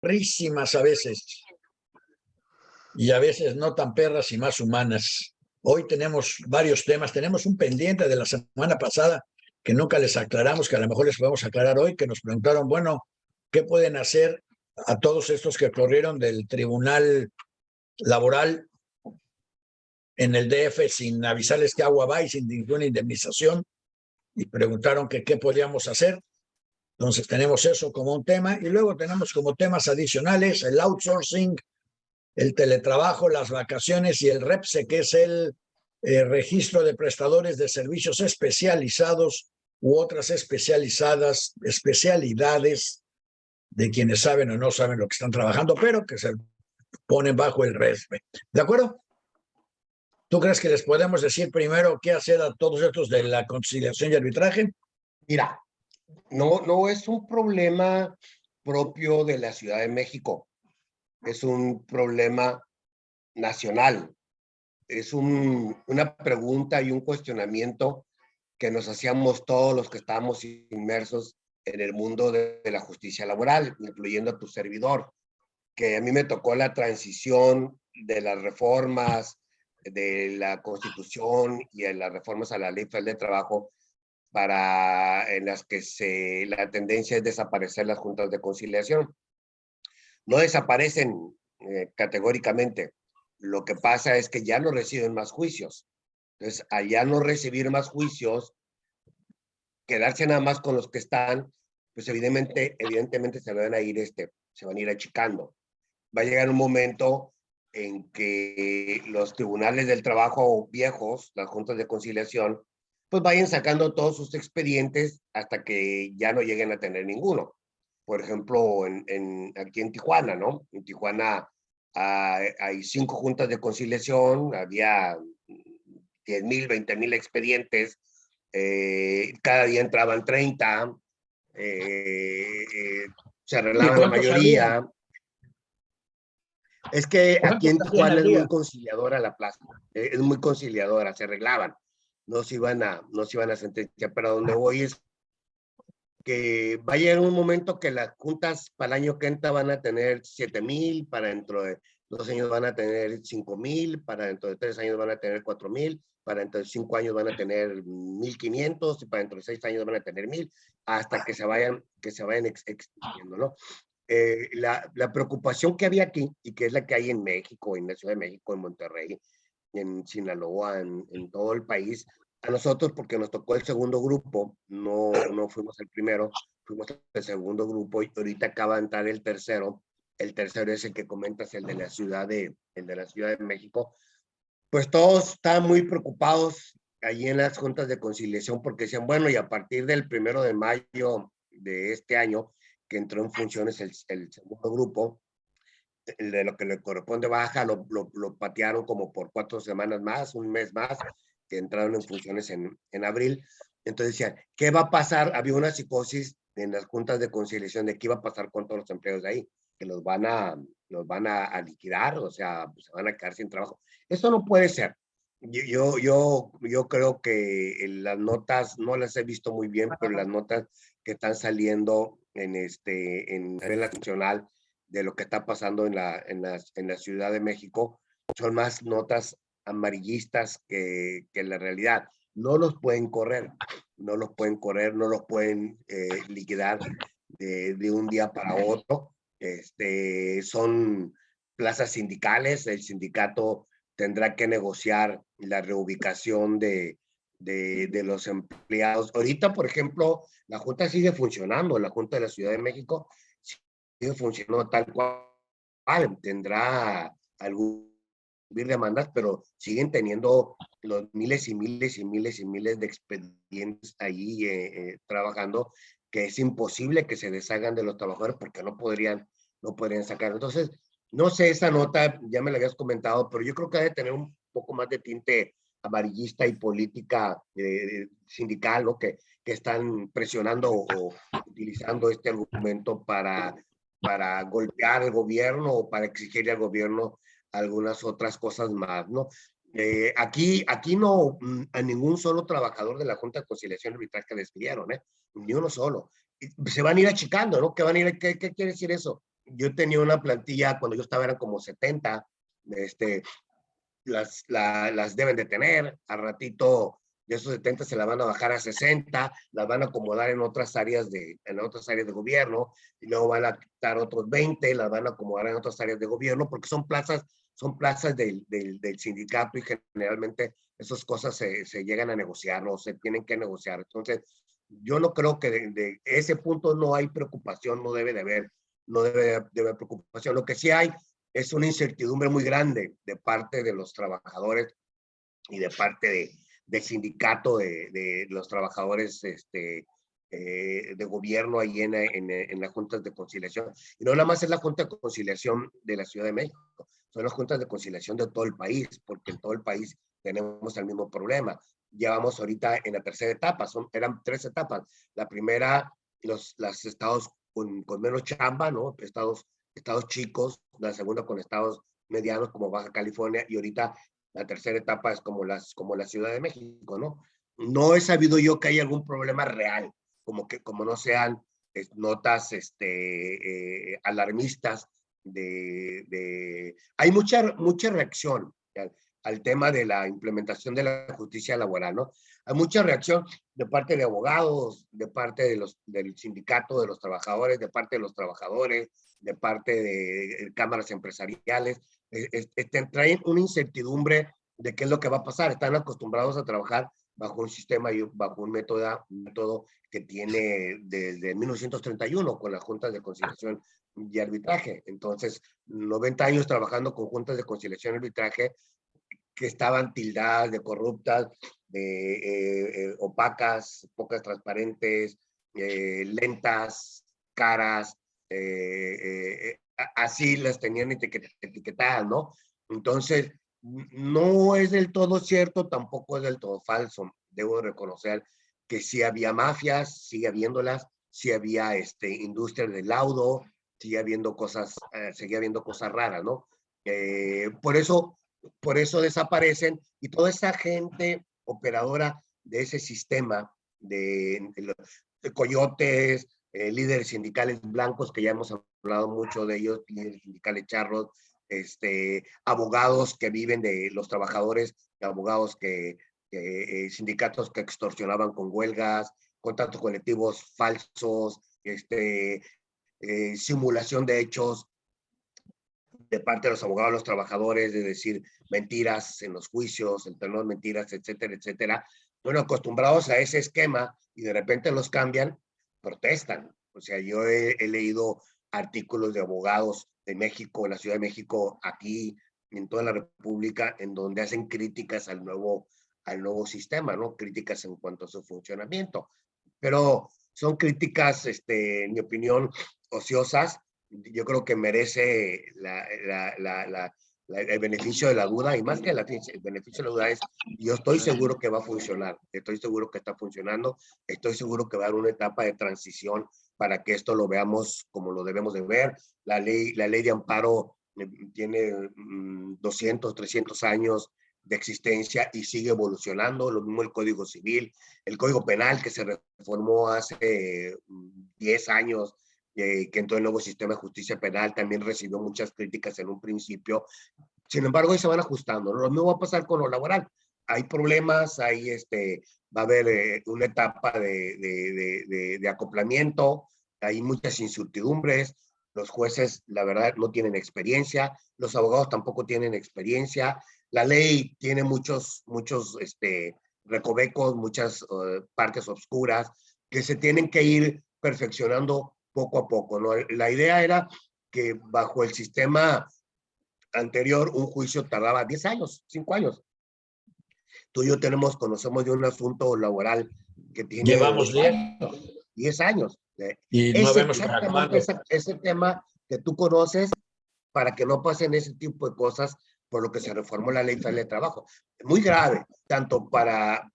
perrísimas a veces, y a veces no tan perras y más humanas. Hoy tenemos varios temas, tenemos un pendiente de la semana pasada que nunca les aclaramos, que a lo mejor les podemos aclarar hoy, que nos preguntaron, bueno, ¿qué pueden hacer a todos estos que corrieron del tribunal laboral en el DF sin avisarles qué agua va y sin ninguna indemnización? Y preguntaron que qué podíamos hacer. Entonces tenemos eso como un tema y luego tenemos como temas adicionales el outsourcing, el teletrabajo, las vacaciones y el REPSE, que es el registro de prestadores de servicios especializados u otras especialidades de quienes saben o no saben lo que están trabajando, pero que se ponen bajo el RESPE. ¿De acuerdo? ¿Tú crees que les podemos decir primero qué hacer a todos estos de la conciliación y arbitraje? Mira, no es un problema propio de la Ciudad de México, es un problema nacional, es una pregunta y un cuestionamiento que nos hacíamos todos los que estábamos inmersos en el mundo de la justicia laboral, incluyendo a tu servidor, que a mí me tocó la transición de las reformas de la Constitución y de las reformas a la Ley Federal de Trabajo en las que la tendencia es desaparecer las juntas de conciliación. No desaparecen categóricamente. Lo que pasa es que ya no reciben más juicios. Entonces, al ya no recibir más juicios, quedarse nada más con los que están, pues evidentemente se van a ir achicando. Va a llegar un momento en que los tribunales del trabajo viejos, las juntas de conciliación, pues vayan sacando todos sus expedientes hasta que ya no lleguen a tener ninguno. Por ejemplo, aquí en Tijuana, ¿no? En Tijuana hay 5 juntas de conciliación, había 10,000, 20,000 expedientes, cada día entraban 30, se arreglaban la mayoría. Es que aquí en Tijuana es muy conciliadora la plaza, es muy conciliadora, se arreglaban, no se iban a sentenciar, pero donde voy es que va a llegar un momento que las juntas para el año que entra van a tener 7,000, para dentro de 2 años van a tener 5,000, para dentro de 3 años van a tener 4,000, para dentro de 5 años van a tener 1,500 y para dentro de 6 años van a tener 1,000, hasta que se vayan extinguiendo, ¿no? La preocupación que había aquí, y que es la que hay en México, en la Ciudad de México, en Monterrey, en Sinaloa, en todo el país, a nosotros, porque nos tocó el segundo grupo, no fuimos el primero, fuimos el segundo grupo, y ahorita acaba de entrar el tercero es el que comentas, el de la Ciudad de México, pues todos estaban muy preocupados allí en las juntas de conciliación, porque decían, bueno, y a partir del 1 de mayo de este año, que entró en funciones el segundo grupo, el de lo que le corresponde baja, lo patearon como por 4 semanas más, un mes más, que entraron en funciones en abril. Entonces decían, ¿qué va a pasar? Había una psicosis en las juntas de conciliación de qué iba a pasar con todos los empleados de ahí, que los van a liquidar, o sea, pues, se van a quedar sin trabajo. Eso no puede ser. Yo creo que las notas, no las he visto muy bien, pero las notas que están saliendo en la nacional de lo que está pasando en la Ciudad de México son más notas amarillistas que la realidad. No los pueden correr, no los pueden liquidar de un día para otro. Son plazas sindicales, el sindicato tendrá que negociar la reubicación de los empleados. Ahorita, por ejemplo, la Junta sigue funcionando, la Junta de la Ciudad de México sigue funcionando tal cual, tendrá algún demandas, pero siguen teniendo los miles y miles y miles y miles de expedientes ahí trabajando, que es imposible que se deshagan de los trabajadores porque no podrían sacar. Entonces, no sé, esa nota ya me la habías comentado, pero yo creo que debe tener un poco más de tinte amarillista y política sindical, ¿no? Que están presionando o utilizando este argumento para golpear al gobierno o para exigirle al gobierno algunas otras cosas más, ¿no? Aquí no, a ningún solo trabajador de la Junta de Conciliación y Arbitraje que despidieron, ni uno solo. Se van a ir achicando, ¿no? ¿Qué quiere decir eso? yo tenía una plantilla, cuando yo estaba eran como 70, las deben de tener, al ratito de esos 70 se la van a bajar a 60, las van a acomodar en otras áreas de gobierno, y luego van a quitar otros 20, las van a acomodar en otras áreas de gobierno, porque son plazas del sindicato, y generalmente esas cosas se llegan a negociar, no se tienen que negociar. Entonces, yo no creo que de ese punto no hay preocupación, no debe de haber preocupación. Lo que sí hay es una incertidumbre muy grande de parte de los trabajadores y de parte del sindicato de los trabajadores de gobierno ahí en las juntas de conciliación. Y no nada más es la Junta de Conciliación de la Ciudad de México, son las juntas de conciliación de todo el país, porque en todo el país tenemos el mismo problema. Llevamos ahorita en la tercera etapa, eran 3 etapas. La primera, los estados con menos chamba, ¿no? Estados chicos, la segunda con estados medianos como Baja California, y ahorita la tercera etapa es como la Ciudad de México, ¿no? No he sabido yo que haya algún problema real, como no sean notas alarmistas hay mucha reacción al tema de la implementación de la justicia laboral, ¿no? Hay mucha reacción de parte de abogados, de parte del sindicato de los trabajadores, de parte de los trabajadores, de parte de cámaras empresariales. Traen una incertidumbre de qué es lo que va a pasar. Están acostumbrados a trabajar bajo un sistema y bajo un método que tiene desde 1931 con las juntas de conciliación y arbitraje. Entonces, 90 años trabajando con juntas de conciliación y arbitraje que estaban tildadas de corruptas, de opacas, pocas transparentes, lentas, caras, así las tenían etiquetadas, ¿no? Entonces, no es del todo cierto, tampoco es del todo falso. Debo reconocer que sí había mafias, sigue habiéndolas, sí había industrias del laudo, seguía habiendo cosas raras, ¿no? Por eso desaparecen, y toda esa gente operadora de ese sistema de coyotes, líderes sindicales blancos, que ya hemos hablado mucho de ellos, líderes sindicales charros, abogados que viven de los trabajadores, abogados sindicatos que extorsionaban con huelgas, contratos colectivos falsos, simulación de hechos de parte de los abogados, los trabajadores, de decir mentiras en los juicios, el tenor mentiras, etcétera, etcétera. Bueno, acostumbrados a ese esquema, y de repente los cambian, protestan. O sea, yo he leído artículos de abogados de México, en la Ciudad de México, aquí, en toda la República, en donde hacen críticas al nuevo sistema, ¿no? Críticas en cuanto a su funcionamiento. Pero son críticas, en mi opinión, ociosas. Yo creo que merece el beneficio de la duda, y más que el beneficio de la duda es, yo estoy seguro que va a funcionar, estoy seguro que está funcionando, estoy seguro que va a haber una etapa de transición para que esto lo veamos como lo debemos de ver. La ley de amparo tiene 200, 300 años de existencia y sigue evolucionando, lo mismo el Código Civil, el Código Penal, que se reformó hace 10 años, que entró el nuevo sistema de justicia penal, también recibió muchas críticas en un principio. Sin embargo, ahí se van ajustando. Lo mismo va a pasar con lo laboral. Hay problemas, va a haber una etapa de acoplamiento, hay muchas incertidumbres. Los jueces, la verdad, no tienen experiencia, los abogados tampoco tienen experiencia. La ley tiene muchos recovecos, muchas partes oscuras que se tienen que ir perfeccionando poco a poco, ¿no? La idea era que bajo el sistema anterior un juicio tardaba 10 años, 5 años. Tú y yo conocemos de un asunto laboral que tiene Llevamos 10 años. Y no vemos para cuándo. Ese tema que tú conoces, para que no pasen ese tipo de cosas, por lo que se reformó la Ley Federal de Trabajo. Muy grave, tanto para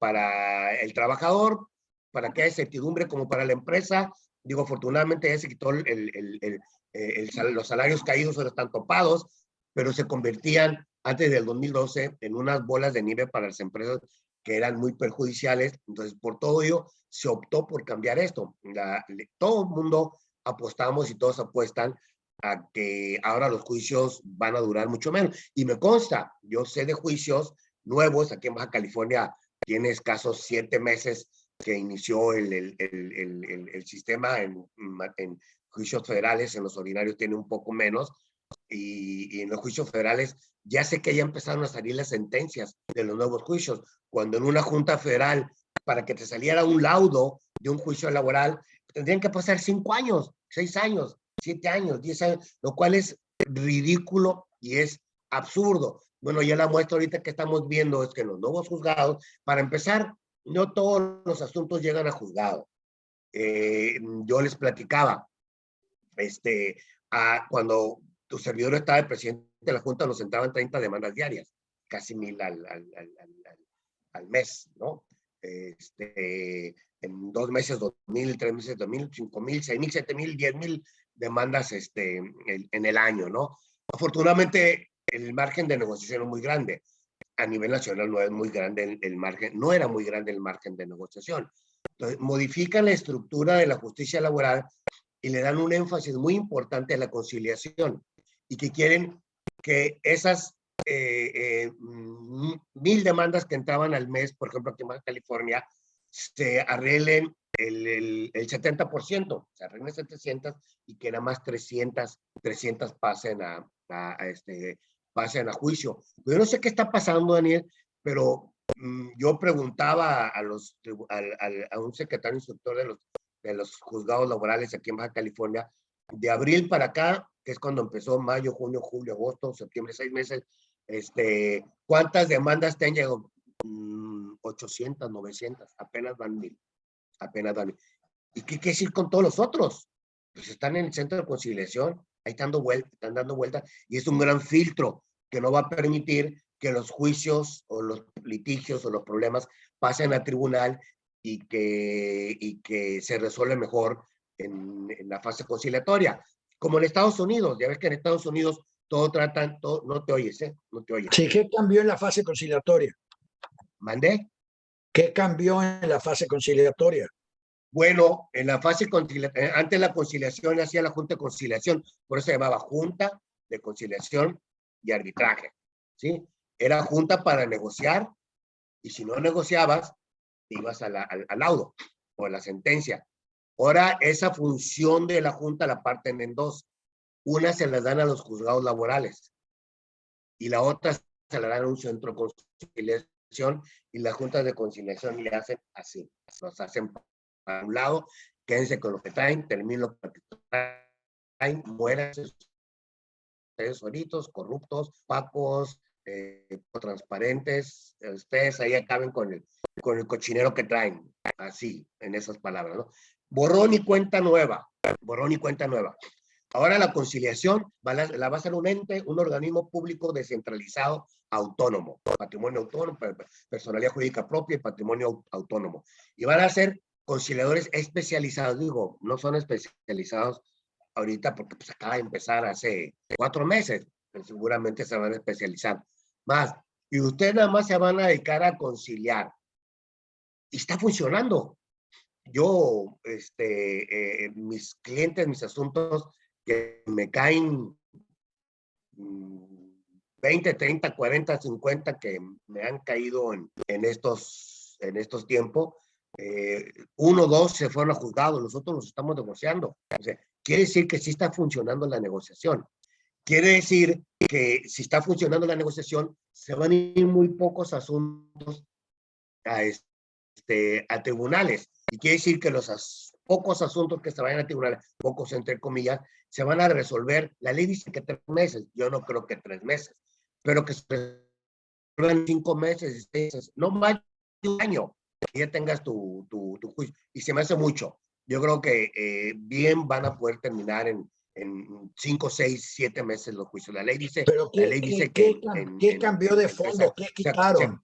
el trabajador, para que haya certidumbre, como para la empresa. Digo, afortunadamente ya se quitó los salarios caídos, ahora están topados, pero se convertían antes del 2012 en unas bolas de nieve para las empresas que eran muy perjudiciales. Entonces, por todo ello, se optó por cambiar esto. Todo el mundo apostamos, y todos apuestan a que ahora los juicios van a durar mucho menos. Y me consta, yo sé de juicios nuevos, aquí en Baja California tiene escasos 7 meses que inició el sistema en juicios federales, en los ordinarios tiene un poco menos, y en los juicios federales ya sé que ya empezaron a salir las sentencias de los nuevos juicios, cuando en una junta federal, para que te saliera un laudo de un juicio laboral, tendrían que pasar 5 años, 6 años, 7 años, 10 años, lo cual es ridículo y es absurdo. Bueno, ya la muestra ahorita que estamos viendo es que en los nuevos juzgados, para empezar, no todos los asuntos llegan a juzgado. Yo les platicaba, cuando tu servidor estaba de presidente de la Junta, nos entraban 30 demandas diarias, casi 1000 al mes, ¿no? En 2 meses, 2000, 3 meses, 2000, 5000, 6000, 7000, 10000 demandas en el año, ¿no? Afortunadamente, el margen de negociación es muy grande. A nivel nacional no es muy grande el margen, no era muy grande el margen de negociación. Entonces, modifican la estructura de la justicia laboral y le dan un énfasis muy importante a la conciliación y que quieren que esas 1000 demandas que entraban al mes, por ejemplo, aquí en Baja California, se arreglen el 70%, se arreglen 700 y que nada más 300 pasen pasen a juicio. Yo no sé qué está pasando, Daniel, pero yo preguntaba a un secretario instructor de los juzgados laborales aquí en Baja California, de abril para acá, que es cuando empezó mayo, junio, julio, agosto, septiembre, 6 meses, ¿cuántas demandas te han llegado? 800, 900, apenas van 1000, apenas van 1000. ¿Y qué quiere decir con todos los otros? Pues están en el centro de conciliación, ahí están dando vueltas, y es un gran filtro que no va a permitir que los juicios o los litigios o los problemas pasen a tribunal y que se resuelve mejor en la fase conciliatoria. Como en Estados Unidos, ya ves que en Estados Unidos todo tratan, todo, no te oyes, no te oyes. Sí, ¿qué cambió en la fase conciliatoria? ¿Mandé? ¿Qué cambió en la fase conciliatoria? Bueno, en la fase conciliatoria, antes la conciliación hacía la Junta de Conciliación, por eso se llamaba Junta de Conciliación y Arbitraje, ¿sí? Era junta para negociar, y si no negociabas, te ibas al laudo o a la sentencia. Ahora esa función de la junta la parten en dos. Una se la dan a los juzgados laborales y la otra se la dan a un centro de conciliación, y las juntas de conciliación le hacen así, los hacen para un lado, quédense con lo que traen, terminen lo que traen, mueran ustedes solitos, corruptos, opacos, transparentes, ustedes ahí acaben con el cochinero que traen, así, en esas palabras, ¿no? Borrón y cuenta nueva, borrón y cuenta nueva. Ahora la conciliación la va a hacer un ente, un organismo público descentralizado, autónomo, patrimonio autónomo, personalidad jurídica propia y patrimonio autónomo. Y van a ser conciliadores especializados, digo, no son especializados ahorita porque pues acaba de empezar hace 4 meses, pero seguramente se van a especializar más. Y ustedes nada más se van a dedicar a conciliar. Y está funcionando. Yo, mis clientes, mis asuntos que me caen 20, 30, 40, 50 que me han caído en estos tiempos, 1 o 2 se fueron a juzgado, nosotros los estamos negociando. O sea, quiere decir que sí está funcionando la negociación. Quiere decir que si está funcionando la negociación, se van a ir muy pocos asuntos a tribunales. Y quiere decir que los pocos asuntos que se vayan a tribunales, pocos entre comillas, se van a resolver. La ley dice que 3 meses, yo no creo que 3 meses, pero que se resuelvan 5 meses, 6 meses, no más de un año, que ya tengas tu juicio. Y se me hace mucho. Yo creo que bien van a poder terminar en 5, 6, 7 meses los juicios. La ley dice, ¿Pero qué cambió de fondo? ¿Qué quitaron?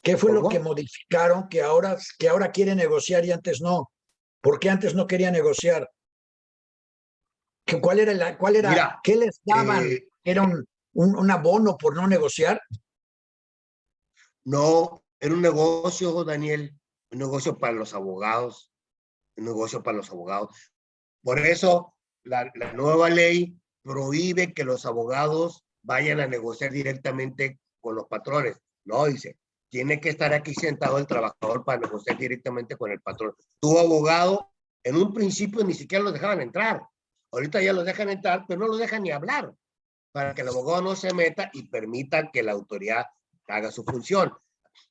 ¿Qué fue lo que modificaron que ahora quiere negociar y antes no? ¿Por qué antes no quería negociar? ¿Cuál era? Mira, ¿Qué les daban? ¿Era un abono por no negociar? No, era un negocio, Daniel, un negocio para los abogados, un negocio para los abogados. Por eso la nueva ley prohíbe que los abogados vayan a negociar directamente con los patrones. No, dice, tiene que estar aquí sentado el trabajador para negociar directamente con el patrón. Tu abogado, en un principio ni siquiera los dejaban entrar. Ahorita ya los dejan entrar, pero no los dejan ni hablar, para que el abogado no se meta y permita que la autoridad haga su función.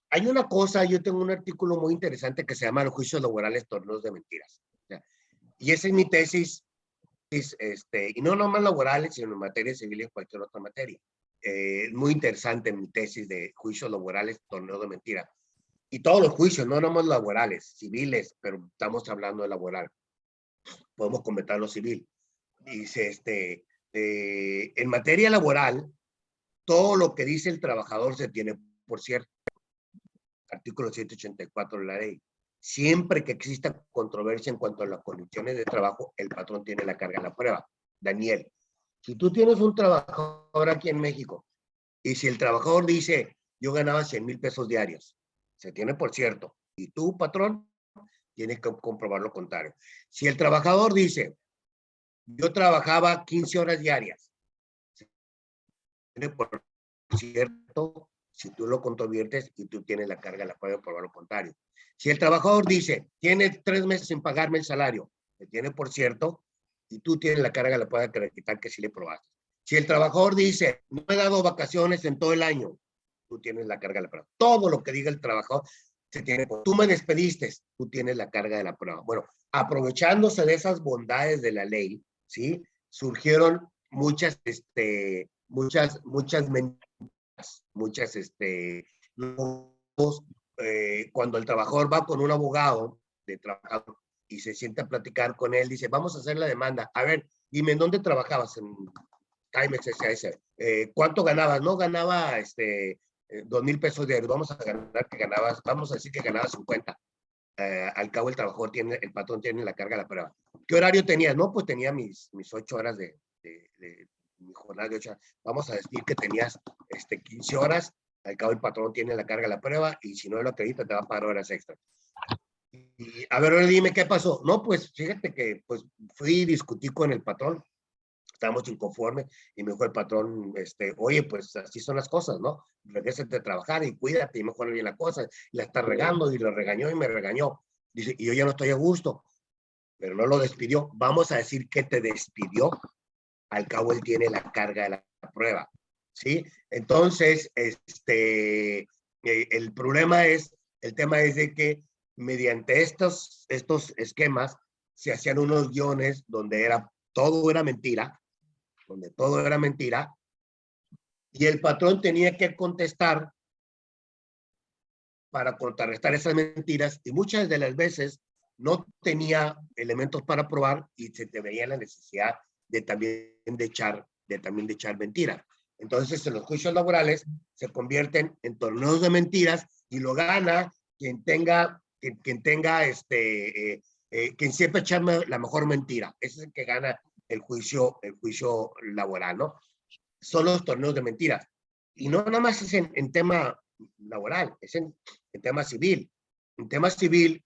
Hay una cosa, yo tengo un artículo muy interesante que se llama Los juicios laborales, torneos de mentiras. Y esa es mi tesis, y no nomás laborales, sino en materia civil y en cualquier otra materia. Muy interesante mi tesis de juicios laborales, torneos de mentiras. Y todos los juicios, no nomás laborales, civiles, pero estamos hablando de laboral. Podemos comentar lo civil. Dice, en materia laboral, todo lo que dice el trabajador se tiene por cierto. Artículo 184 de la ley. Siempre que exista controversia en cuanto a las condiciones de trabajo, el patrón tiene la carga de la prueba. Daniel, si tú tienes un trabajador aquí en México y si el trabajador dice, yo ganaba 100,000 pesos diarios, se tiene por cierto, y tú, patrón, tienes que comprobar lo contrario. Si el trabajador dice, yo trabajaba 15 horas diarias, se tiene por cierto, si tú lo controviertes y tú tienes la carga de la prueba, probar lo contrario. Si el trabajador dice, tiene 3 meses sin pagarme el salario, se tiene por cierto, y tú tienes la carga de la prueba que quitar que sí le probaste. Si el trabajador dice, no he dado vacaciones en todo el año, tú tienes la carga de la prueba. Todo lo que diga el trabajador se tiene. Tú me despediste, tú tienes la carga de la prueba. Bueno, aprovechándose de esas bondades de la ley, ¿sí? Surgieron muchas cuando el trabajador va con un abogado de trabajo y se sienta a platicar con él, dice, vamos a hacer la demanda. A ver, dime, ¿en dónde trabajabas? En Timex SAS. ¿Cuánto ganabas? No, ganaba 2,000 pesos diarios. Vamos a ganar que ganabas, vamos a decir que ganabas 50. Al cabo el trabajador tiene, el patrón tiene la carga de la prueba. ¿Qué horario tenías? No, pues tenía mis 8 horas de mi jornada de 8 horas. Vamos a decir que tenías 15 horas, al cabo el patrón tiene la carga de la prueba y si no lo acredita te va a pagar horas extras. Y a ver, ahora dime qué pasó. No, pues fíjate que pues fui y discutí con el patrón, estábamos inconformes y me dijo el patrón, oye, pues así son las cosas, ¿no? Regrésate a trabajar y cuídate y mejora bien la cosa. Y la está regando y lo regañó y me regañó. Dice, y yo ya no estoy a gusto, pero no lo despidió. Vamos a decir que te despidió. Al cabo él tiene la carga de la prueba, ¿sí? Entonces, el problema es, el tema es de que mediante estos esquemas se hacían unos guiones donde todo era mentira, y el patrón tenía que contestar para contrarrestar esas mentiras, y muchas de las veces no tenía elementos para probar y se te veía la necesidad de también de echar mentiras. Entonces, en los juicios laborales se convierten en torneos de mentiras y lo gana quien siempre echa la mejor mentira. Ese es el que gana el juicio laboral, ¿no? Son los torneos de mentiras. Y no nada más es en tema laboral, es en tema civil. En tema civil,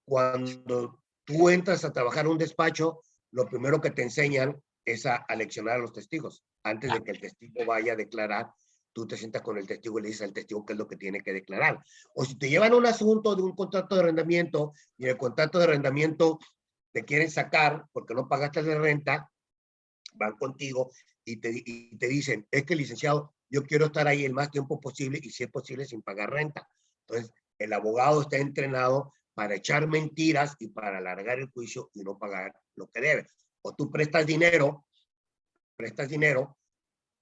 cuando tú entras a trabajar en un despacho, lo primero que te enseñan es a leccionar a los testigos. Antes de que el testigo vaya a declarar, tú te sientas con el testigo y le dices al testigo qué es lo que tiene que declarar. O si te llevan un asunto de un contrato de arrendamiento y en el contrato de arrendamiento te quieren sacar porque no pagaste la renta, van contigo y te dicen, es que licenciado, yo quiero estar ahí el más tiempo posible y si es posible sin pagar renta. Entonces, el abogado está entrenado para echar mentiras y para alargar el juicio y no pagar lo que debe. O tú prestas dinero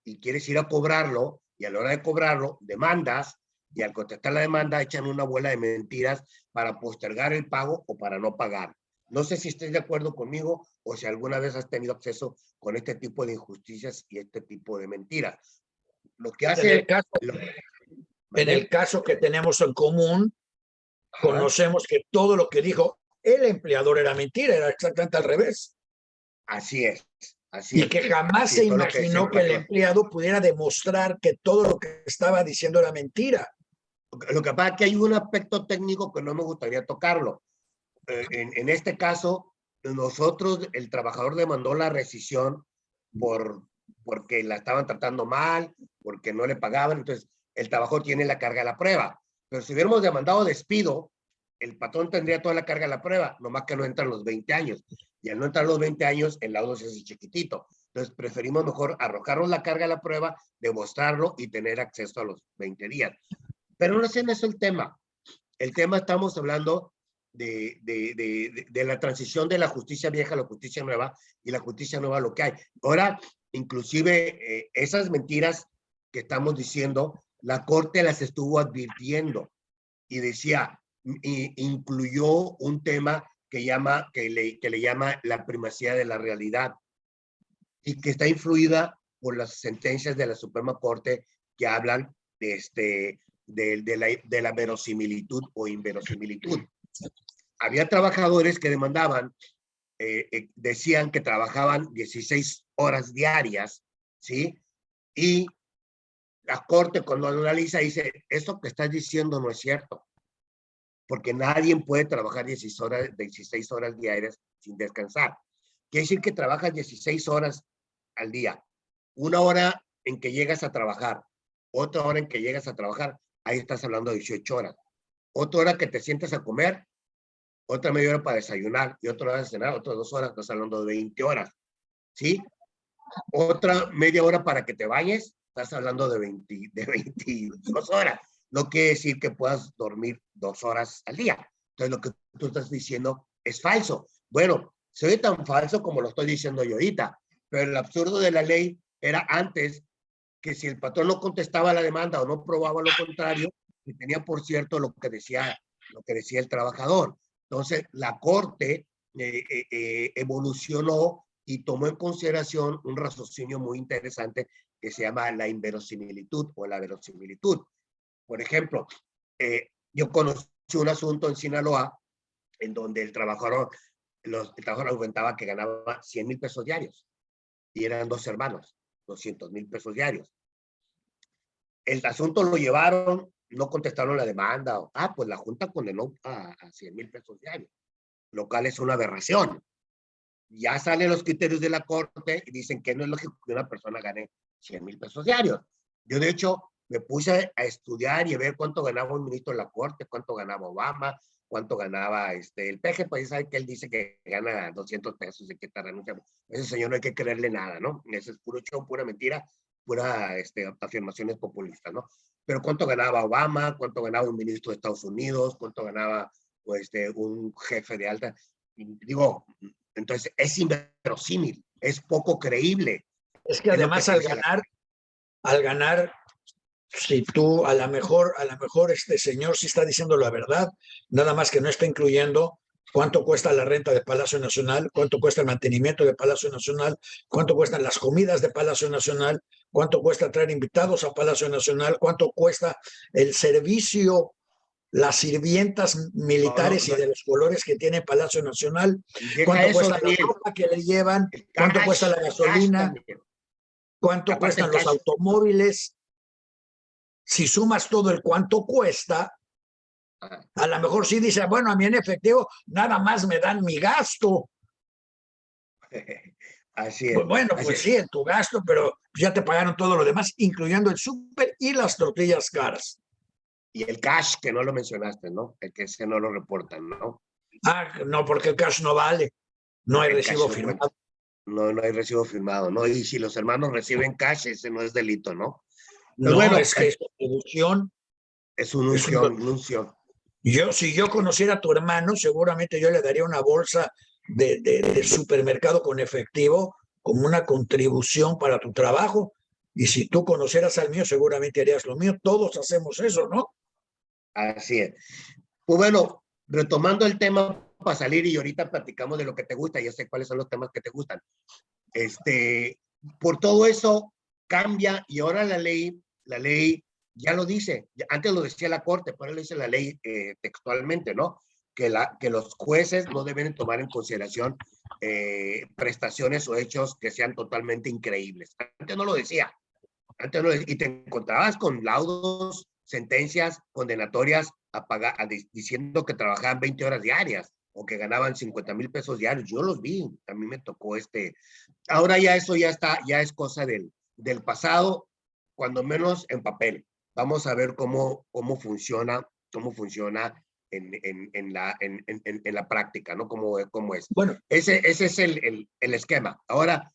y quieres ir a cobrarlo y a la hora de cobrarlo demandas y al contestar la demanda echan una bola de mentiras para postergar el pago o para no pagar. No sé si estés de acuerdo conmigo o si alguna vez has tenido acceso con este tipo de injusticias y este tipo de mentiras. Lo que hace... En el caso que tenemos en común, conocemos que todo lo que dijo el empleador era mentira, era exactamente al revés. Así es. Y que jamás se imaginó que el empleado pudiera demostrar que todo lo que estaba diciendo era mentira. Lo que pasa es que hay un aspecto técnico que no me gustaría tocarlo. En este caso, nosotros, el trabajador demandó la rescisión porque la estaban tratando mal, porque no le pagaban, entonces el trabajador tiene la carga de la prueba. Pero si hubiéramos demandado despido, el patrón tendría toda la carga de la prueba, nomás que no entran los 20 años. Y al no entrar los 20 años, el laudo se hace chiquitito. Entonces preferimos mejor arrojarnos la carga de la prueba, demostrarlo y tener acceso a los 20 días. Pero no es en eso el tema. El tema estamos hablando de la transición de la justicia vieja a la justicia nueva, y la justicia nueva lo que hay. Ahora, inclusive, esas mentiras que estamos diciendo, la Corte las estuvo advirtiendo y decía, incluyó un tema que le llama la primacía de la realidad, y que está influida por las sentencias de la Suprema Corte que hablan de la verosimilitud o inverosimilitud. Había trabajadores que demandaban, decían que trabajaban 16 horas diarias, ¿sí? Y la Corte, cuando analiza, dice, esto que estás diciendo no es cierto, porque nadie puede trabajar 16 horas diarias sin descansar. Quiere decir que trabajas 16 horas al día. Una hora en que llegas a trabajar, otra hora en que llegas a trabajar, ahí estás hablando de 18 horas. Otra hora que te sientas a comer, otra media hora para desayunar y otra hora de cenar, otras 2 horas, estás hablando de 20 horas, ¿sí? Otra media hora para que te bañes, estás hablando de 22 horas. No quiere decir que puedas dormir 2 horas al día. Entonces, lo que tú estás diciendo es falso. Bueno, soy tan falso como lo estoy diciendo yo ahorita, pero el absurdo de la ley era antes que si el patrón no contestaba la demanda o no probaba lo contrario, que tenía por cierto lo que decía el trabajador. Entonces, la Corte evolucionó y tomó en consideración un raciocinio muy interesante que se llama la inverosimilitud o la verosimilitud. Por ejemplo, yo conocí un asunto en Sinaloa en donde el trabajador argumentaba que ganaba 100,000 pesos diarios y eran 2 hermanos, 200,000 pesos diarios. El asunto lo llevaron, no contestaron la demanda. Pues la Junta condenó a 100,000 pesos diarios, lo cual es una aberración. Ya salen los criterios de la Corte y dicen que no es lógico que una persona gane 100,000 pesos diarios. Yo, de hecho, me puse a estudiar y a ver cuánto ganaba un ministro de la Corte, cuánto ganaba Obama, cuánto ganaba el peje, pues ya sabe que él dice que gana 200 pesos y que está renunciando. Ese señor no hay que creerle nada, ¿no? Ese es puro show, pura mentira, pura afirmaciones populistas, ¿no? Pero cuánto ganaba Obama, cuánto ganaba un ministro de Estados Unidos, cuánto ganaba un jefe de alta. Digo, entonces es inverosímil, es poco creíble. Es que además al ganar, si tú a lo mejor este señor sí está diciendo la verdad, nada más que no está incluyendo cuánto cuesta la renta de Palacio Nacional, cuánto cuesta el mantenimiento de Palacio Nacional, cuánto cuestan las comidas de Palacio Nacional, cuánto cuesta traer invitados a Palacio Nacional, cuánto cuesta el servicio, las sirvientas militares y de los colores que tiene Palacio Nacional, cuánto cuesta la ropa que le llevan, cuánto cuesta la gasolina, cuánto cuestan los automóviles. Si sumas todo el cuánto cuesta, a lo mejor sí dice, bueno, a mí en efectivo nada más me dan mi gasto. Así es. Pues bueno, pues sí, en tu gasto, pero ya te pagaron todo lo demás, incluyendo el súper y las tortillas caras. Y el cash, que no lo mencionaste, ¿no? El que ese no lo reportan, ¿no? No, porque el cash no vale. No hay recibo firmado. No hay recibo firmado, ¿no? Y si los hermanos reciben cash, ese no es delito, ¿no? No, bueno, es que es contribución. Es una unción. Si yo conociera a tu hermano, seguramente yo le daría una bolsa de supermercado con efectivo como una contribución para tu trabajo. Y si tú conocieras al mío, seguramente harías lo mío. Todos hacemos eso, ¿no? Así es. Pues bueno, retomando el tema para salir y ahorita platicamos de lo que te gusta, ya sé cuáles son los temas que te gustan. Por todo eso cambia y ahora la ley ya lo dice. Antes lo decía la Corte, pero lo dice la ley textualmente, ¿no? Que los jueces no deben tomar en consideración prestaciones o hechos que sean totalmente increíbles. Antes no lo decía. Y te encontrabas con laudos, sentencias condenatorias diciendo que trabajaban 20 horas diarias. o que ganaban 50,000 pesos diarios. Yo los vi, a mí me tocó Ahora ya eso ya está, ya es cosa del pasado, cuando menos en papel. Vamos a ver cómo funciona en la práctica, ¿no? Cómo es. Bueno, ese es el esquema. Ahora,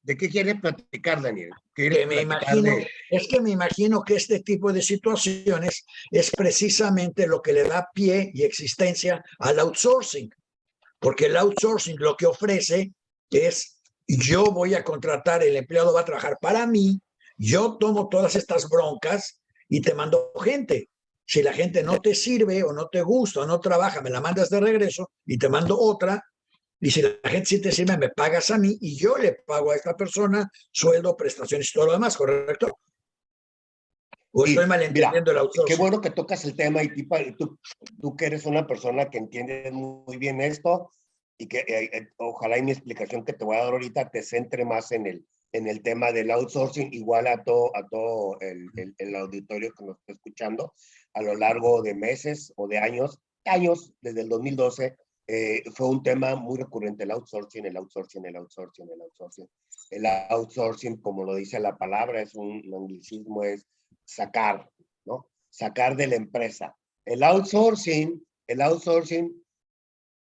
¿de qué quieres platicar, Daniel? ¿Quieres que me platicar imagino, es que me imagino que este tipo de situaciones es precisamente lo que le da pie y existencia al outsourcing, porque el outsourcing lo que ofrece es, yo voy a contratar, el empleado va a trabajar para mí, yo tomo todas estas broncas y te mando gente. Si la gente no te sirve o no te gusta o no trabaja, me la mandas de regreso y te mando otra. Y si la gente sí te sirve, me pagas a mí y yo le pago a esta persona sueldo, prestaciones y todo lo demás, ¿correcto? ¿O estoy Y mira, malentendiendo el qué outsourcing? bueno que tocas el tema y tú que eres una persona que entiende muy bien esto y que ojalá y mi explicación que te voy a dar ahorita te centre más en el tema del outsourcing, igual a todo el auditorio que nos está escuchando a lo largo de meses o de años, desde el 2012, fue un tema muy recurrente, el outsourcing, el outsourcing, el outsourcing, el outsourcing. El outsourcing, como lo dice la palabra, es un anglicismo, es sacar, ¿no? Sacar de la empresa. El outsourcing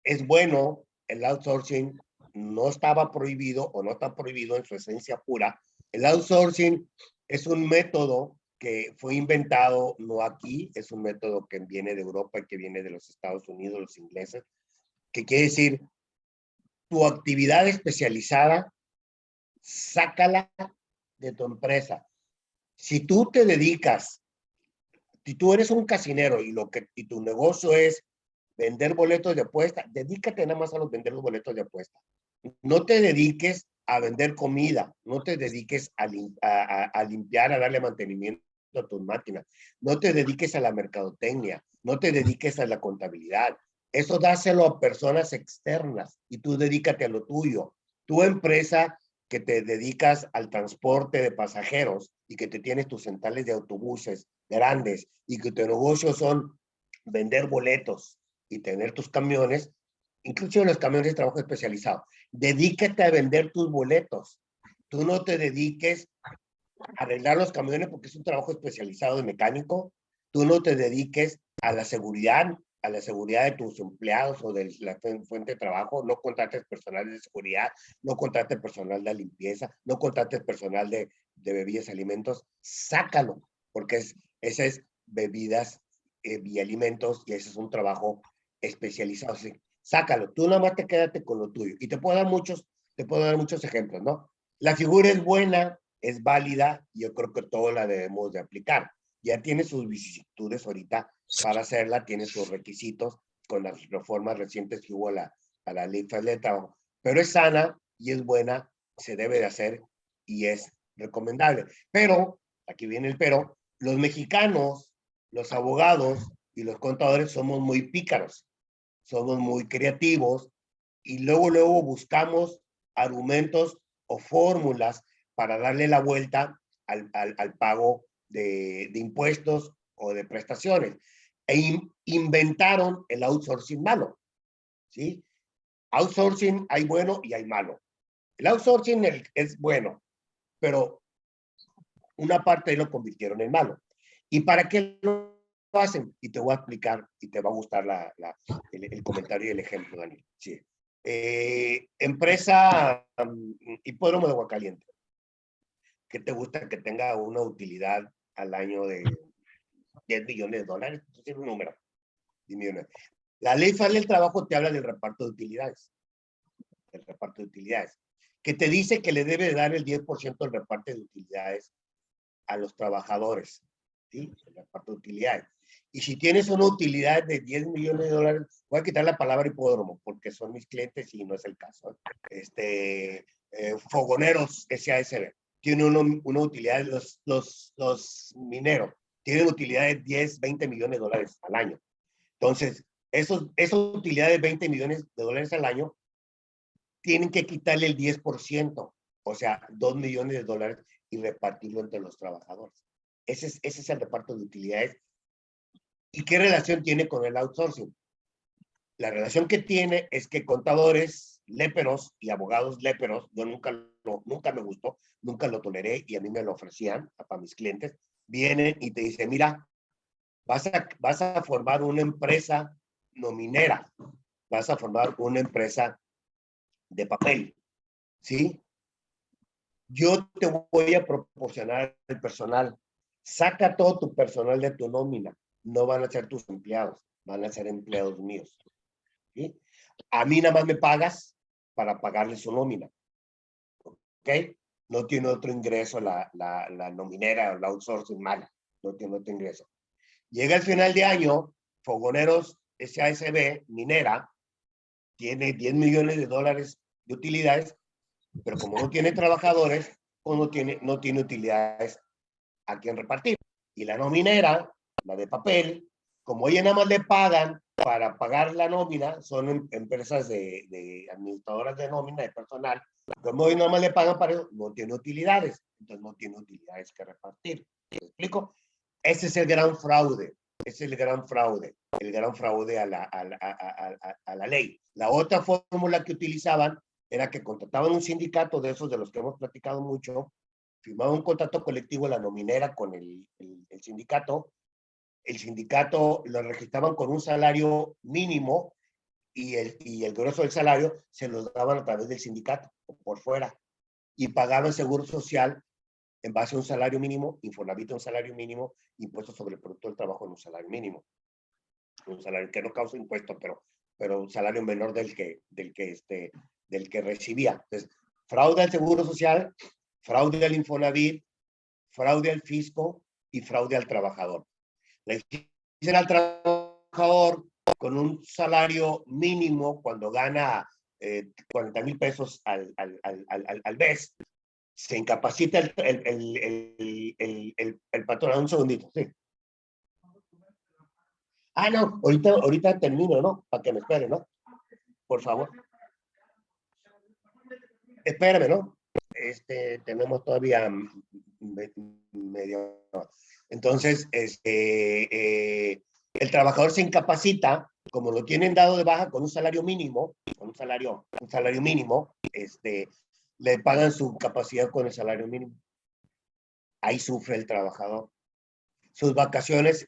es bueno, el outsourcing no estaba prohibido o no está prohibido en su esencia pura. El outsourcing es un método que fue inventado no aquí, es un método que viene de Europa y que viene de los Estados Unidos, los ingleses, que quiere decir tu actividad especializada, sácala de tu empresa. Si tú te dedicas, si tú eres un casinero y tu negocio es vender boletos de apuesta, dedícate nada más a vender los boletos de apuesta. No te dediques a vender comida, no te dediques a limpiar, a darle mantenimiento a tus máquinas, no te dediques a la mercadotecnia, no te dediques a la contabilidad. Eso dáselo a personas externas y tú dedícate a lo tuyo. Tu empresa que te dedicas al transporte de pasajeros y que te tienes tus centrales de autobuses grandes y que tu negocio son vender boletos y tener tus camiones, incluso los camiones de trabajo especializado. Dedícate a vender tus boletos. Tú no te dediques a arreglar los camiones porque es un trabajo especializado de mecánico. Tú no te dediques a la seguridad de tus empleados o de la fuente de trabajo. No contrates personal de seguridad, no contrates personal de limpieza, no contrates personal de bebidas y alimentos. Sácalo, porque ese es bebidas y alimentos y ese es un trabajo especializado. Así, sácalo, tú nada más te quédate con lo tuyo. Y te puedo dar muchos ejemplos, ¿no? La figura es buena, es válida, y yo creo que todos la debemos de aplicar. Ya tiene sus vicisitudes ahorita para hacerla, tiene sus requisitos con las reformas recientes que hubo a la Ley Federal de Trabajo, pero es sana y es buena, se debe de hacer y es recomendable. Pero, aquí viene el pero, los mexicanos, los abogados y los contadores somos muy pícaros, somos muy creativos y luego buscamos argumentos o fórmulas para darle la vuelta al pago de impuestos o de prestaciones. Inventaron el outsourcing malo, ¿sí? Outsourcing hay bueno y hay malo. El outsourcing es bueno, pero una parte lo convirtieron en malo. ¿Y para qué lo hacen? Y te voy a explicar y te va a gustar el comentario y el ejemplo, Daniel. Sí. Empresa Hipódromo de Aguascalientes. ¿Qué te gusta que tenga una utilidad al año de 10 millones de dólares? Eso es un número. 10 millones. La Ley Federal del Trabajo te habla del reparto de utilidades. El reparto de utilidades. Que te dice que le debe dar el 10% del reparto de utilidades a los trabajadores, ¿sí? El reparto de utilidades. Y si tienes una utilidad de 10 millones de dólares, voy a quitar la palabra hipódromo, porque son mis clientes y no es el caso. Fogoneros SASB, tiene una utilidad, los mineros, tienen utilidad de 10, 20 millones de dólares al año. Entonces, esas utilidades de 20 millones de dólares al año tienen que quitarle el 10%, o sea, 2 millones de dólares y repartirlo entre los trabajadores. Ese es el reparto de utilidades. ¿Y qué relación tiene con el outsourcing? La relación que tiene es que contadores léperos y abogados léperos, yo nunca me gustó, nunca lo toleré y a mí me lo ofrecían para mis clientes, vienen y te dicen, mira, vas a formar una empresa nominera, vas a formar una empresa de papel, ¿sí? Yo te voy a proporcionar el personal. Saca todo tu personal de tu nómina. No van a ser tus empleados, van a ser empleados míos. ¿Sí? A mí nada más me pagas para pagarle su nómina. ¿Ok? No tiene otro ingreso la nominera o la outsourcing mala. No tiene otro ingreso. Llega el final de año, Fogoneros SASB, minera, tiene 10 millones de dólares de utilidades, pero como no tiene trabajadores, pues no tiene utilidades a quien repartir. Y la nominera, la de papel, como ella nada más le pagan para pagar la nómina, son empresas de administradoras de nómina, de personal, como hoy nada más le pagan para eso, no tiene utilidades, entonces no tiene utilidades que repartir. ¿Me explico? Ese es el gran fraude, ese es el gran fraude a la ley. La otra fórmula que utilizaban era que contrataban un sindicato de esos de los que hemos platicado mucho, firmaban un contrato colectivo la nominera con el sindicato lo registraban con un salario mínimo y el grueso del salario se los daban a través del sindicato o por fuera y pagaban seguro social en base a un salario mínimo, Infonavit un salario mínimo, impuestos sobre el producto del trabajo en un salario mínimo. Un salario que no causa impuestos, pero un salario menor del que recibía. Entonces, fraude al seguro social, fraude al Infonavit, fraude al fisco y fraude al trabajador. Le dicen al trabajador con un salario mínimo cuando gana 40,000 pesos al mes, se incapacita el patrón. Un segundito, sí. Ah, no, ahorita termino, ¿no? Para que me espere, ¿no? Por favor. Espérame, ¿no? Tenemos todavía medio. Entonces, el trabajador se incapacita, como lo tienen dado de baja con un salario mínimo, mínimo, le pagan su capacidad con el salario mínimo. Ahí sufre el trabajador. Sus vacaciones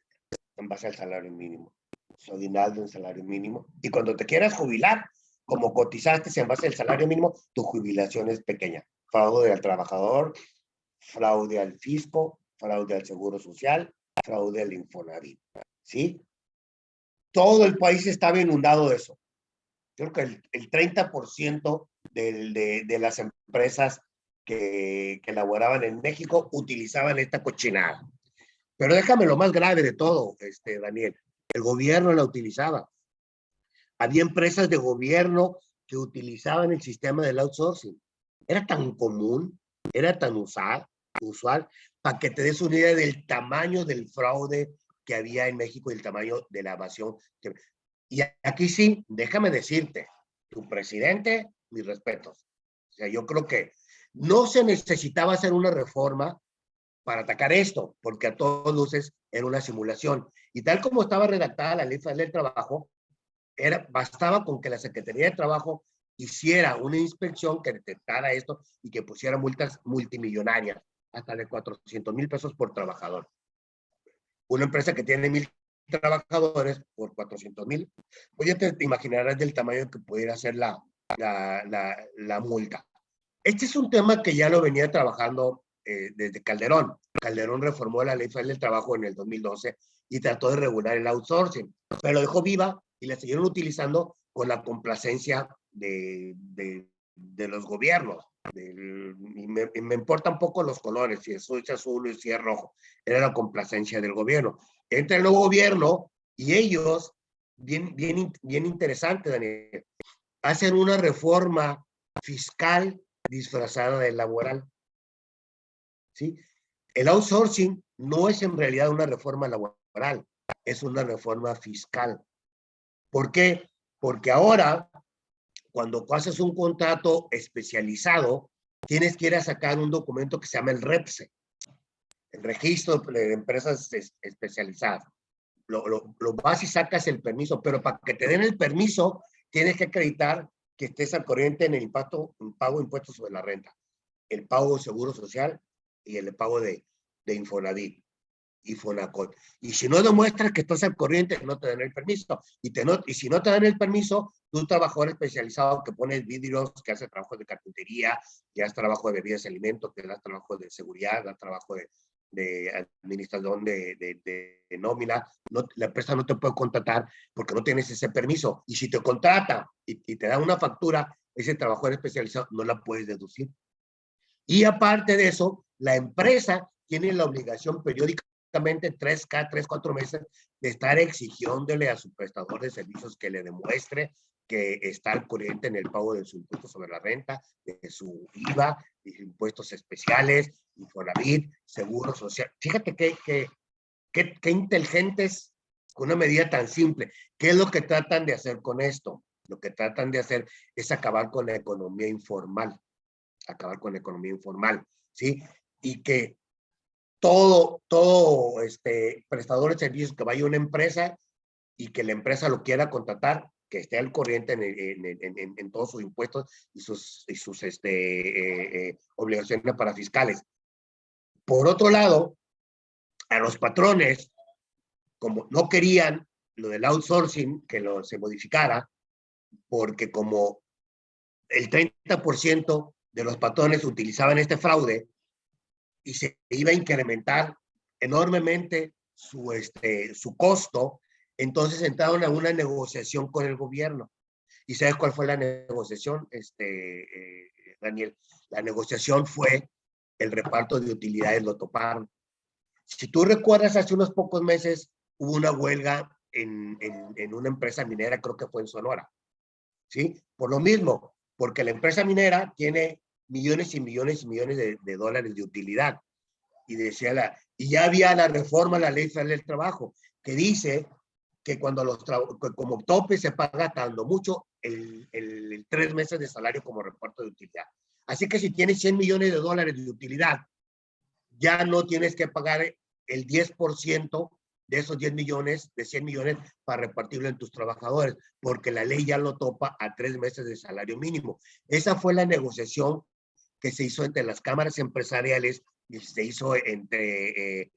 en base al salario mínimo. Su aguinaldo en salario mínimo. Y cuando te quieras jubilar, como cotizaste en base al salario mínimo, tu jubilación es pequeña. Fraude al trabajador, fraude al fisco, fraude al seguro social, fraude al Infonavit. ¿Sí? Todo el país estaba inundado de eso. Creo que el 30% de las empresas que elaboraban en México utilizaban esta cochinada. Pero déjame lo más grave de todo, Daniel. El gobierno la utilizaba. Había empresas de gobierno que utilizaban el sistema del outsourcing. Era tan común, era tan usual, para que te des una idea del tamaño del fraude que había en México y el tamaño de la evasión. Y aquí sí, déjame decirte, tu presidente, mis respetos. O sea, yo creo que no se necesitaba hacer una reforma para atacar esto, porque a todas luces era una simulación. Y tal como estaba redactada la Ley Federal del Trabajo, bastaba con que la Secretaría de Trabajo hiciera una inspección que detectara esto y que pusiera multas multimillonarias, hasta de 400,000 pesos por trabajador. Una empresa que tiene 1,000 trabajadores por 400,000, pues ya te imaginarás del tamaño que pudiera ser la multa. Este es un tema que ya lo venía trabajando desde Calderón. Calderón reformó la Ley Federal del Trabajo en el 2012 y trató de regular el outsourcing, pero lo dejó viva y la siguieron utilizando con la complacencia de los gobiernos. Y me importan poco los colores, si es azul o si es rojo. Era la complacencia del gobierno. Entra el nuevo gobierno y ellos, bien interesante, Daniel, hacen una reforma fiscal disfrazada de laboral. ¿Sí? El outsourcing no es en realidad una reforma laboral, es una reforma fiscal. ¿Por qué? Porque ahora, cuando haces un contrato especializado, tienes que ir a sacar un documento que se llama el REPSE, el Registro de Empresas Especializadas. lo vas y sacas el permiso, pero para que te den el permiso, tienes que acreditar que estés al corriente en el pago de impuestos sobre la renta, el pago de seguro social y el pago de Infonavit y Fonacot. Y si no demuestras que estás al corriente, no te dan el permiso. Y si no te dan el permiso, tú trabajador especializado que pones vidrios, que hace trabajo de carpintería, que hace trabajo de bebidas y alimentos, que das trabajo de seguridad, das trabajo de administración de nómina, no, la empresa no te puede contratar porque no tienes ese permiso. Y si te contrata y te da una factura, ese trabajador especializado no la puedes deducir. Y aparte de eso, la empresa tiene la obligación periódicamente cada 3-4 meses de estar exigiéndole a su prestador de servicios que le demuestre que está al corriente en el pago de su impuesto sobre la renta, de su IVA, de impuestos especiales, Infonavit, seguro social. Fíjate qué inteligentes con una medida tan simple. ¿Qué es lo que tratan de hacer con esto? Lo que tratan de hacer es acabar con la economía informal. ¿Sí? Y que todo prestador de servicios que vaya a una empresa y que la empresa lo quiera contratar, que esté al corriente en todos sus impuestos y sus obligaciones para fiscales. Por otro lado, a los patrones, como no querían lo del outsourcing, que se modificara, porque como el 30% de los patrones utilizaban este fraude, y se iba a incrementar enormemente su costo, entonces entraron a una negociación con el gobierno. ¿Y sabes cuál fue la negociación, Daniel? La negociación fue el reparto de utilidades, lo toparon. Si tú recuerdas, hace unos pocos meses hubo una huelga en una empresa minera, creo que fue en Sonora, ¿sí? Por lo mismo, porque la empresa minera tiene millones y millones y millones de dólares de utilidad. Y ya había la reforma a la Ley Federal del Trabajo, que dice que cuando como tope se paga tanto mucho el 3 meses de salario como reparto de utilidad. Así que si tienes 100 millones de dólares de utilidad, ya no tienes que pagar el 10% de esos 10 millones, de 100 millones, para repartirlo en tus trabajadores, porque la ley ya lo topa a 3 meses de salario mínimo. Esa fue la negociación que se hizo entre las cámaras empresariales y se hizo entre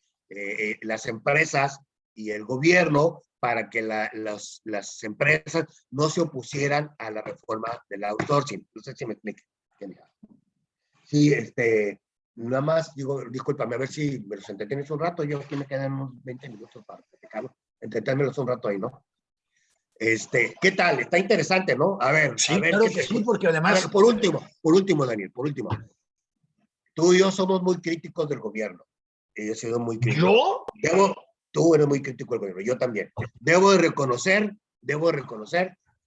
las empresas y el gobierno para que las empresas no se opusieran a la reforma del outsourcing. No sé si me explique. Sí, nada más, discúlpame, a ver si me los entretienes un rato. Yo aquí me quedan unos 20 minutos para platicarlo. Entretenmelos un rato ahí, ¿no? ¿Qué tal? Está interesante, ¿no? A ver, sí, claro que sí, porque además... A ver, por último, Daniel, por último. Tú y yo somos muy críticos del gobierno. Yo he sido muy crítico. ¿Yo? Tú eres muy crítico del gobierno, yo también. Debo de reconocer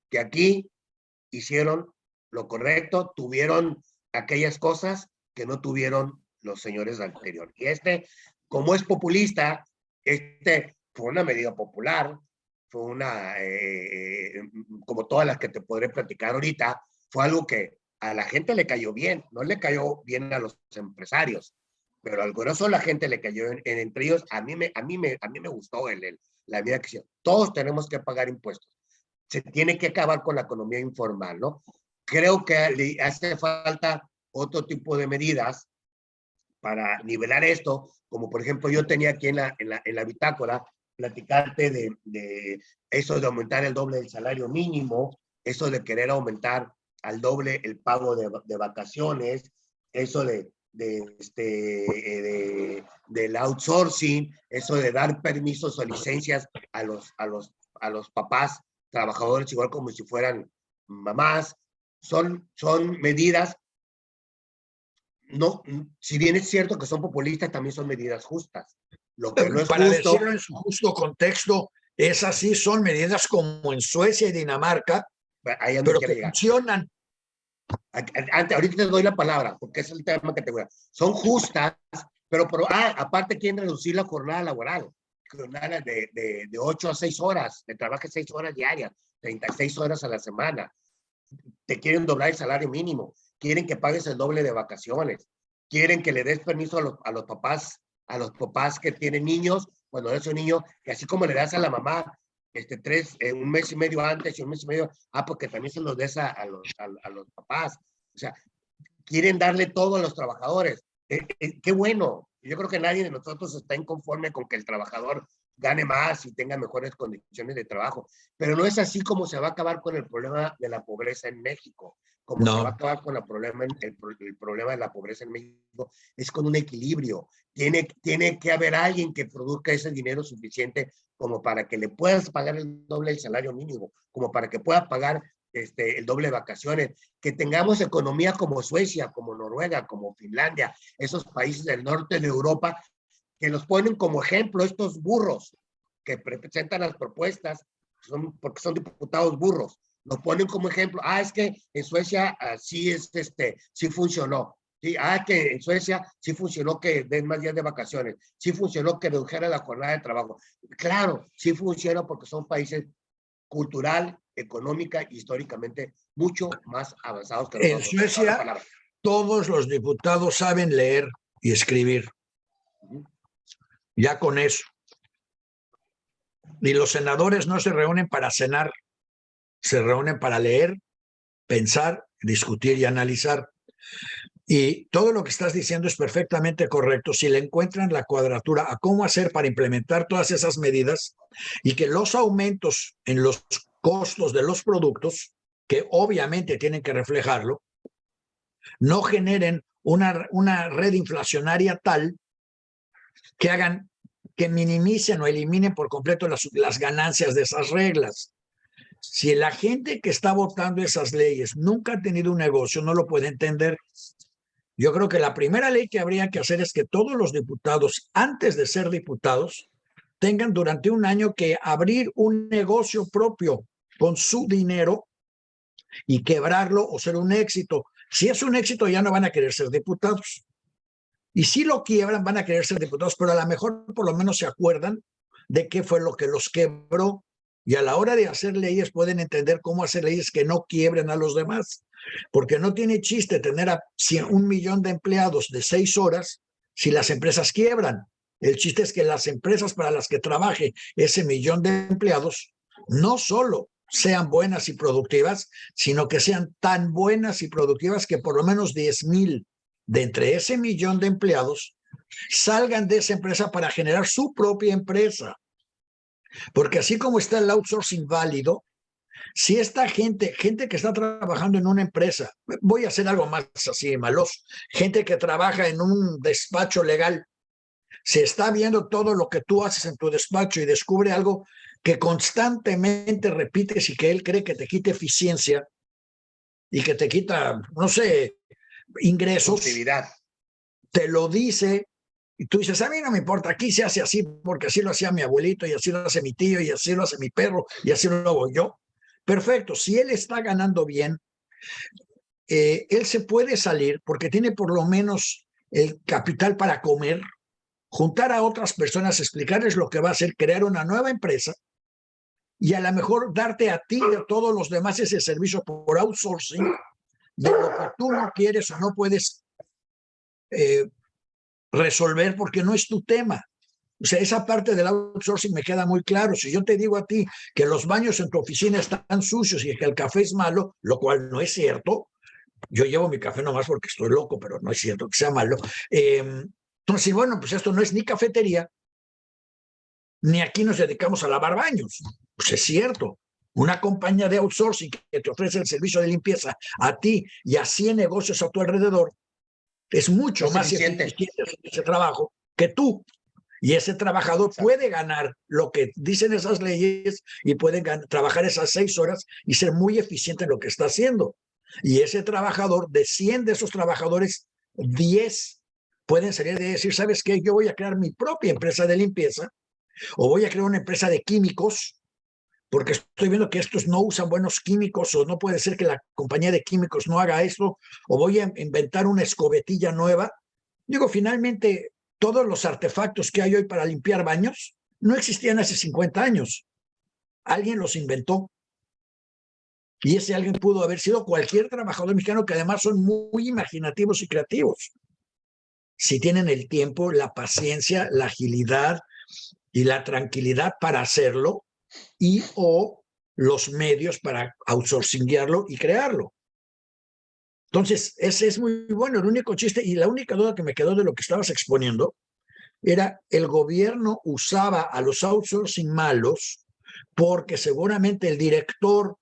que aquí hicieron lo correcto, tuvieron aquellas cosas que no tuvieron los señores anteriores. Y como es populista, fue una medida popular, fue como todas las que te podré platicar ahorita, fue algo que a la gente le cayó bien, no le cayó bien a los empresarios, pero al grueso de la gente le cayó entre ellos. A mí me gustó la vida que hicieron. Todos tenemos que pagar impuestos. Se tiene que acabar con la economía informal, ¿no? Creo que le hace falta otro tipo de medidas para nivelar esto, como por ejemplo yo tenía aquí en la bitácora, platicarte de eso de aumentar el doble del salario mínimo, eso de querer aumentar al doble el pago de vacaciones, eso del outsourcing, eso de dar permisos o licencias a los papás trabajadores igual como si fueran mamás. Son medidas, no, si bien es cierto que son populistas, también son medidas justas. Lo que no es para justo, decirlo en su justo contexto, esas sí son medidas como en Suecia y Dinamarca, pero que funcionan. Ahorita te doy la palabra, porque es el tema que te voy a... Son justas, pero aparte quieren reducir la jornada laboral, jornada de 8 a 6 horas, de trabajo 6 horas diarias, 36 horas a la semana. Te quieren doblar el salario mínimo, quieren que pagues el doble de vacaciones, quieren que le des permiso a los papás a los papás que tienen niños, cuando eres un niño, que así como le das a la mamá un mes y medio antes y un mes y medio, porque también se los des a los papás. O sea, quieren darle todo a los trabajadores. Qué bueno. Yo creo que nadie de nosotros está inconforme con que el trabajador gane más y tenga mejores condiciones de trabajo. Pero no es así como se va a acabar con el problema de la pobreza en México. Como se va a acabar con el problema de la pobreza en México, es con un equilibrio. Tiene que haber alguien que produzca ese dinero suficiente como para que le puedas pagar el doble del salario mínimo, como para que pueda pagar el doble de vacaciones, que tengamos economía como Suecia, como Noruega, como Finlandia, esos países del norte de Europa, que los ponen como ejemplo estos burros que presentan las propuestas, porque son diputados burros, los ponen como ejemplo. Es que en Suecia sí funcionó. Sí, que en Suecia sí funcionó que den más días de vacaciones, sí funcionó que redujera la jornada de trabajo. Claro, sí funciona porque son países cultural, económica y históricamente mucho más avanzados que nosotros. En Suecia, todos los diputados saben leer y escribir. Ya con eso. Y los senadores no se reúnen para cenar, se reúnen para leer, pensar, discutir y analizar. Y todo lo que estás diciendo es perfectamente correcto si le encuentran la cuadratura a cómo hacer para implementar todas esas medidas y que los aumentos en los costos de los productos, que obviamente tienen que reflejarlo, no generen una red inflacionaria tal que minimicen o eliminen por completo las ganancias de esas reglas. Si la gente que está votando esas leyes nunca ha tenido un negocio, no lo puede entender. Yo creo que la primera ley que habría que hacer es que todos los diputados, antes de ser diputados, tengan durante un año que abrir un negocio propio con su dinero y quebrarlo o ser un éxito. Si es un éxito, ya no van a querer ser diputados. Y si lo quiebran, van a querer ser diputados, pero a lo mejor por lo menos se acuerdan de qué fue lo que los quebró. Y a la hora de hacer leyes pueden entender cómo hacer leyes que no quiebren a los demás. Porque no tiene chiste tener a 1 millón de empleados de 6 horas si las empresas quiebran. El chiste es que las empresas para las que trabaje ese 1 millón de empleados no solo sean buenas y productivas, sino que sean tan buenas y productivas que por lo menos 10,000 de entre ese 1 millón de empleados salgan de esa empresa para generar su propia empresa. Porque así como está el outsourcing válido, si esta gente que está trabajando en una empresa, voy a hacer algo más así maloso, gente que trabaja en un despacho legal, se está viendo todo lo que tú haces en tu despacho y descubre algo que constantemente repites y que él cree que te quita eficiencia y que te quita, no sé, ingresos, te lo dice y tú dices, a mí no me importa, aquí se hace así porque así lo hacía mi abuelito y así lo hace mi tío y así lo hace mi perro y así lo hago yo. Perfecto, si él está ganando bien, él se puede salir porque tiene por lo menos el capital para comer, juntar a otras personas, explicarles lo que va a hacer, crear una nueva empresa y a lo mejor darte a ti y a todos los demás ese servicio por outsourcing de lo que tú no quieres o no puedes resolver porque no es tu tema. O sea, esa parte del outsourcing me queda muy claro. Si yo te digo a ti que los baños en tu oficina están sucios y que el café es malo, lo cual no es cierto, yo llevo mi café nomás porque estoy loco, pero no es cierto que sea malo. Entonces, bueno, pues esto no es ni cafetería, ni aquí nos dedicamos a lavar baños. Pues es cierto. Una compañía de outsourcing que te ofrece el servicio de limpieza a ti y a 100 negocios a tu alrededor es mucho más eficiente ese trabajo que tú. Y ese trabajador puede ganar lo que dicen esas leyes y puede trabajar esas 6 horas y ser muy eficiente en lo que está haciendo. Y ese trabajador, de 100 de esos trabajadores, 10 pueden salir de decir, ¿sabes qué? Yo voy a crear mi propia empresa de limpieza o voy a crear una empresa de químicos porque estoy viendo que estos no usan buenos químicos o no puede ser que la compañía de químicos no haga esto o voy a inventar una escobetilla nueva. Digo, finalmente, todos los artefactos que hay hoy para limpiar baños no existían hace 50 años. Alguien los inventó. Y ese alguien pudo haber sido cualquier trabajador mexicano que además son muy imaginativos y creativos. si tienen el tiempo, la paciencia, la agilidad y la tranquilidad para hacerlo y o los medios para outsourcingarlo y crearlo. Entonces, ese es muy bueno, el único chiste y la única duda que me quedó de lo que estabas exponiendo era el gobierno usaba a los outsourcing malos porque seguramente el director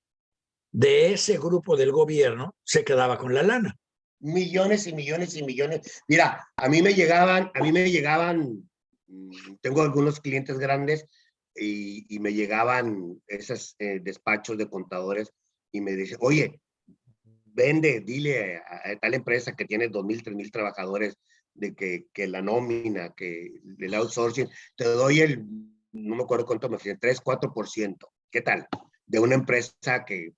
de ese grupo del gobierno se quedaba con la lana. Millones y millones y millones. Mira, a mí me llegaban, tengo algunos clientes grandes y me llegaban esos despachos de contadores y me dicen, oye, dile a tal empresa que tiene 2,000, 3,000 trabajadores de que la nómina, que el outsourcing, te doy no me acuerdo cuánto me ofrecen, 3, 4%. ¿Qué tal? De una empresa que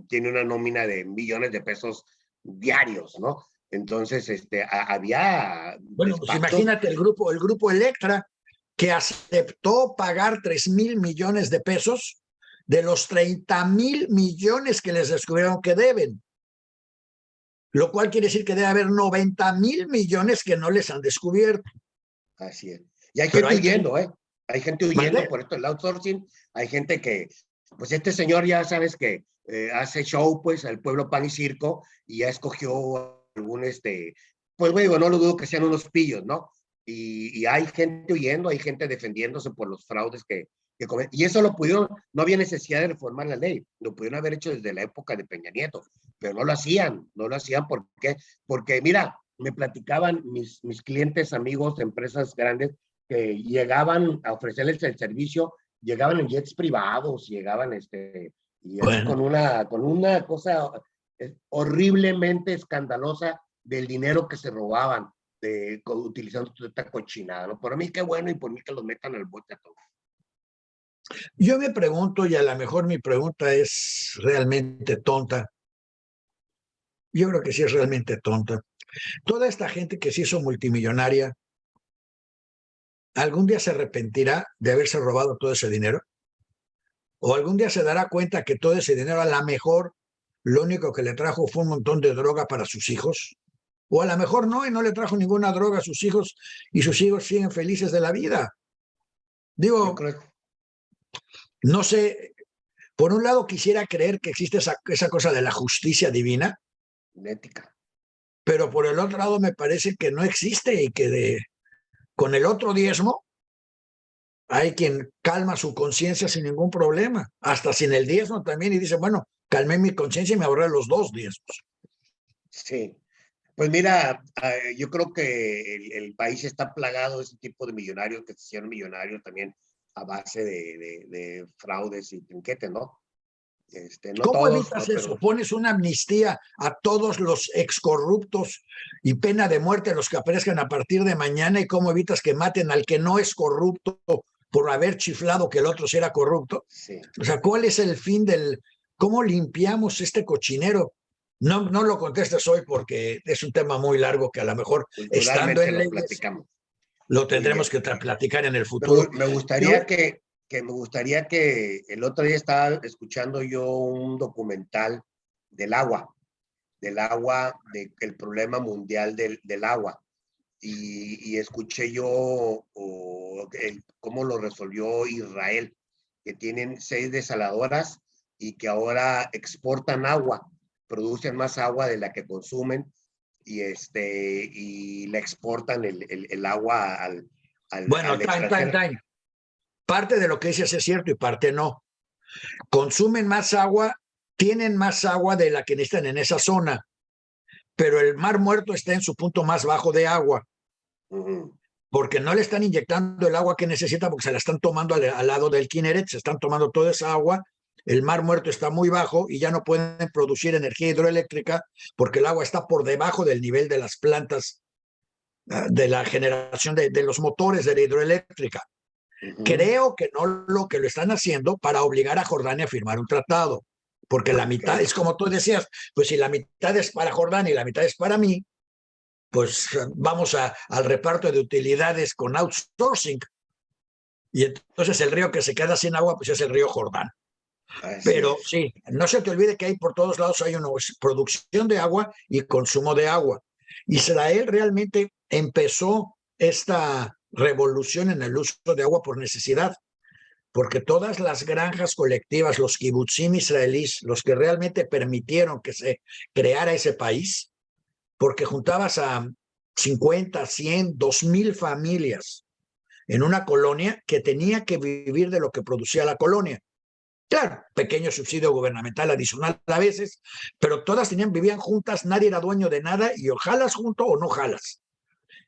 tiene una nómina de millones de pesos diarios, ¿no? Entonces, había... Bueno, pues imagínate el grupo Electra, que aceptó pagar 3,000 millones de pesos de los 30,000 millones que les descubrieron que deben. Lo cual quiere decir que debe haber 90,000 millones que no les han descubierto. Así es. Y hay gente huyendo, ¿eh? Hay gente huyendo por esto del outsourcing. Hay gente que, pues este señor ya sabes que hace show, pues, al pueblo pan y circo, y ya escogió algún, pues, bueno, no lo dudo que sean unos pillos, ¿no? Y hay gente huyendo, hay gente defendiéndose por los fraudes que cometen. Y eso lo pudieron, no había necesidad de reformar la ley, lo pudieron haber hecho desde la época de Peña Nieto, pero no lo hacían, ¿por qué? Porque, mira, me platicaban mis clientes, amigos, empresas grandes, que llegaban a ofrecerles el servicio, llegaban en jets privados, llegaban y bueno, con una cosa horriblemente escandalosa del dinero que se robaban utilizando toda esta cochinada, ¿no? Por mí qué bueno y por mí que los metan al bote a todos. Yo me pregunto, y a lo mejor mi pregunta es realmente tonta. Yo creo que sí es realmente tonta. Toda esta gente que se hizo multimillonaria, ¿algún día se arrepentirá de haberse robado todo ese dinero? ¿O algún día se dará cuenta que todo ese dinero a lo mejor lo único que le trajo fue un montón de droga para sus hijos? O a lo mejor no, y no le trajo ninguna droga a sus hijos y sus hijos siguen felices de la vida. Digo, no sé, por un lado quisiera creer que existe esa cosa de la justicia divina, ética, pero por el otro lado me parece que no existe y que con el otro diezmo hay quien calma su conciencia sin ningún problema, hasta sin el diezmo también, y dice, bueno, calmé mi conciencia y me ahorré los 2 diezmos. Sí, pues mira, yo creo que el país está plagado de ese tipo de millonarios que se hicieron millonarios también a base de fraudes y trinquetes, ¿no? No ¿Cómo todos, evitas no, eso? pero... ¿Pones una amnistía a todos los excorruptos y pena de muerte a los que aparezcan a partir de mañana? ¿Y cómo evitas que maten al que no es corrupto por haber chiflado que el otro sí era corrupto? Sí. O sea, ¿cuál es el fin cómo limpiamos este cochinero? No lo contestes hoy porque es un tema muy largo que a lo mejor estando en leyes lo tendremos que platicar en el futuro. Me gustaría que el otro día estaba escuchando yo un documental del agua, del problema mundial del agua. Y escuché yo cómo lo resolvió Israel, que tienen 6 desaladoras y que ahora exportan agua, producen más agua de la que consumen y le exportan el agua al bueno, time. Parte de lo que dices es cierto y parte no. Consumen más agua, tienen más agua de la que necesitan en esa zona, pero el Mar Muerto está en su punto más bajo de agua, porque no le están inyectando el agua que necesita porque se la están tomando al lado del Kinneret, se están tomando toda esa agua. El Mar Muerto está muy bajo y ya no pueden producir energía hidroeléctrica porque el agua está por debajo del nivel de las plantas de la generación de los motores de la hidroeléctrica. Creo que no lo que lo están haciendo para obligar a Jordania a firmar un tratado, porque la mitad es como tú decías, pues si la mitad es para Jordania y la mitad es para mí, pues vamos al reparto de utilidades con outsourcing. Y entonces el río que se queda sin agua, pues es el río Jordán. Pero sí, no se te olvide que hay por todos lados hay una producción de agua y consumo de agua. Israel realmente empezó esta revolución en el uso de agua por necesidad, porque todas las granjas colectivas, los kibutzim israelíes, los que realmente permitieron que se creara ese país, porque juntabas a 50, 100, 2000 familias en una colonia que tenía que vivir de lo que producía la colonia. Claro, pequeño subsidio gubernamental adicional a veces, pero todas vivían juntas, nadie era dueño de nada y o jalas junto o no jalas.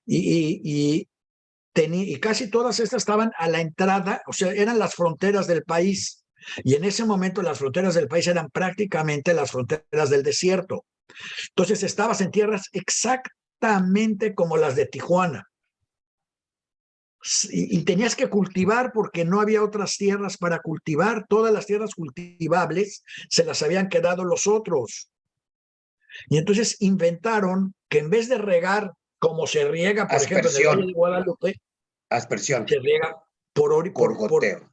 Y casi todas estas estaban a la entrada, o sea, eran las fronteras del país. Y en ese momento las fronteras del país eran prácticamente las fronteras del desierto. Entonces estabas en tierras exactamente como las de Tijuana. Y tenías que cultivar porque no había otras tierras para cultivar. Todas las tierras cultivables se las habían quedado los otros. Y entonces inventaron que en vez de regar como se riega, por ejemplo, en el Valle de Guadalupe, aspersión. Se riega por goteo.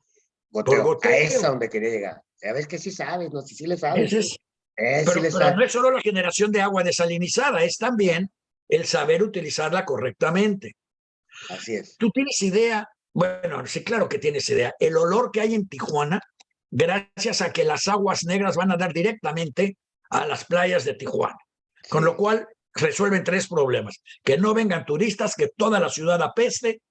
Por goteo. A esa donde quería llegar. Sabes que sí sabes, no sé si sí le sabes. Pero no es solo la generación de agua desalinizada, es también el saber utilizarla correctamente. Así es. ¿Tú tienes idea? Bueno, sí, claro que tienes idea. El olor que hay en Tijuana, gracias a que las aguas negras van a dar directamente a las playas de Tijuana. Sí. Con lo cual resuelven 3 problemas. Que no vengan turistas, que toda la ciudad apeste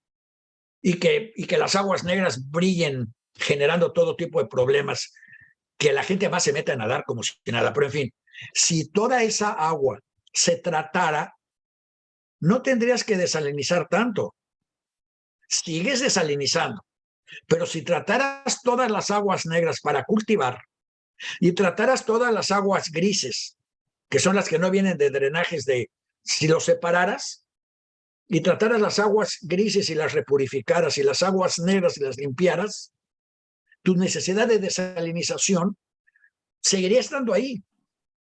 y que las aguas negras brillen generando todo tipo de problemas, que la gente más se meta a nadar como si nada. Pero en fin, si toda esa agua se tratara, no tendrías que desalinizar tanto. Sigues desalinizando, pero si trataras todas las aguas negras para cultivar y trataras todas las aguas grises, que son las que no vienen de drenajes si los separaras y trataras las aguas grises y las repurificaras y las aguas negras y las limpiaras, tu necesidad de desalinización seguiría estando ahí.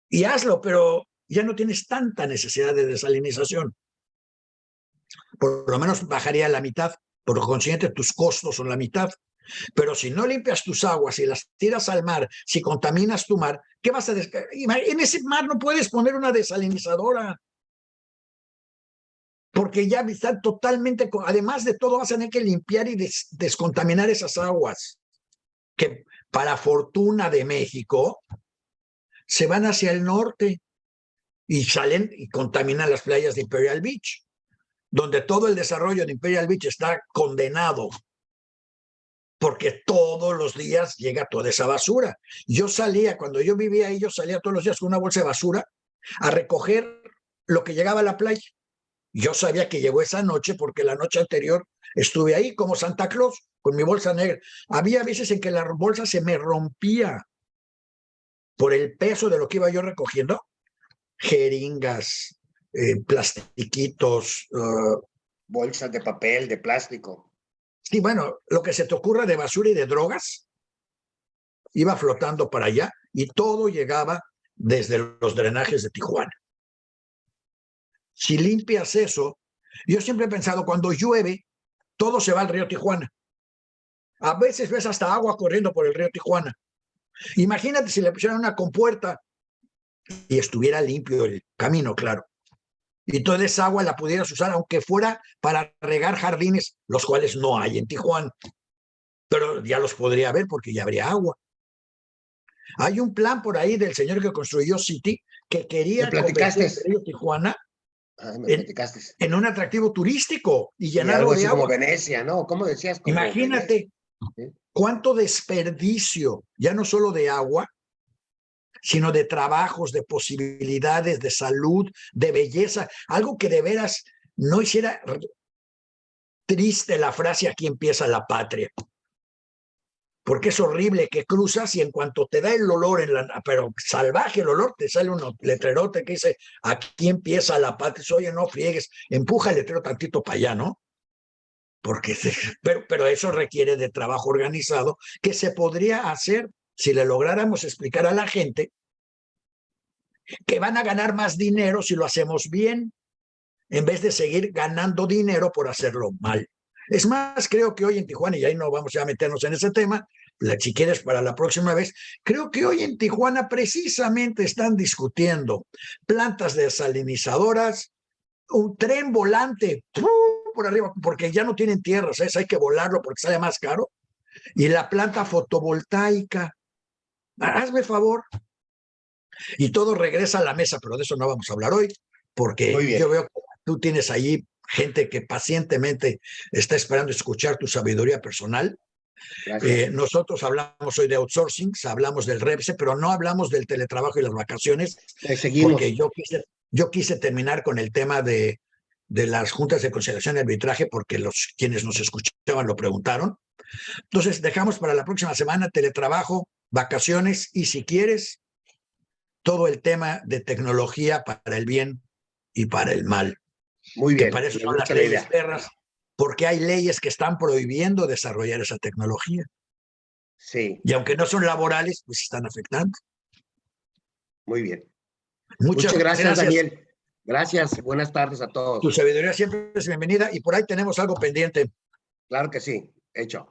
Y hazlo, pero ya no tienes tanta necesidad de desalinización. Por lo menos bajaría a la mitad. Por consiguiente, tus costos son la mitad. Pero si no limpias tus aguas y las tiras al mar, si contaminas tu mar, ¿qué vas a en ese mar no puedes poner una desalinizadora. Porque ya están totalmente, además de todo, vas a tener que limpiar y descontaminar esas aguas, que para fortuna de México, se van hacia el norte y salen y contaminan las playas de Imperial Beach, donde todo el desarrollo de Imperial Beach está condenado, porque todos los días llega toda esa basura. Cuando yo vivía ahí, yo salía todos los días con una bolsa de basura a recoger lo que llegaba a la playa. Yo sabía que llegó esa noche porque la noche anterior estuve ahí como Santa Claus con mi bolsa negra. Había veces en que la bolsa se me rompía por el peso de lo que iba yo recogiendo. Jeringas, plastiquitos. Bolsas de papel, de plástico. Sí, bueno, lo que se te ocurra de basura y de drogas iba flotando para allá y todo llegaba desde los drenajes de Tijuana. Si limpias eso, yo siempre he pensado, cuando llueve, todo se va al río Tijuana. A veces ves hasta agua corriendo por el río Tijuana. Imagínate si le pusieran una compuerta y estuviera limpio el camino, claro. Y toda esa agua la pudieras usar, aunque fuera para regar jardines, los cuales no hay en Tijuana. Pero ya los podría haber porque ya habría agua. Hay un plan por ahí del señor que construyó City que quería convertir el río Tijuana en un atractivo turístico y llenarlo de agua. Como Venecia, ¿no? ¿Cómo decías? Como imagínate cuánto desperdicio, ya no solo de agua, sino de trabajos, de posibilidades, de salud, de belleza, algo que de veras no hiciera triste la frase "aquí empieza la patria", porque es horrible que cruzas y en cuanto te da el olor, pero salvaje el olor, te sale un letrerote que dice "aquí empieza la patria". Oye, no friegues, empuja el letrero tantito para allá, ¿no? Pero eso requiere de trabajo organizado que se podría hacer si le lográramos explicar a la gente que van a ganar más dinero si lo hacemos bien, en vez de seguir ganando dinero por hacerlo mal. Es más, creo que hoy en Tijuana, y ahí no vamos a meternos en ese tema, si quieres para la próxima vez, creo que hoy en Tijuana precisamente están discutiendo plantas desalinizadoras, un tren volante por arriba, porque ya no tienen tierra, ¿sabes? Hay que volarlo porque sale más caro. Y la planta fotovoltaica, hazme favor. Y todo regresa a la mesa, pero de eso no vamos a hablar hoy, porque yo veo que tú tienes allí gente que pacientemente está esperando escuchar tu sabiduría personal. Nosotros hablamos hoy de outsourcing, hablamos del REPSE, pero no hablamos del teletrabajo y las vacaciones, porque yo quise terminar con el tema de las juntas de conciliación y arbitraje, porque quienes nos escuchaban lo preguntaron. Entonces, dejamos para la próxima semana teletrabajo, vacaciones y, si quieres, todo el tema de tecnología para el bien y para el mal. Muy bien. Que para eso son las leyes perras, porque hay leyes que están prohibiendo desarrollar esa tecnología. Sí. Y aunque no son laborales, pues están afectando. Muy bien. Muchas gracias, Daniel. Gracias. Buenas tardes a todos. Tu sabiduría siempre es bienvenida y por ahí tenemos algo pendiente. Claro que sí. Hecho.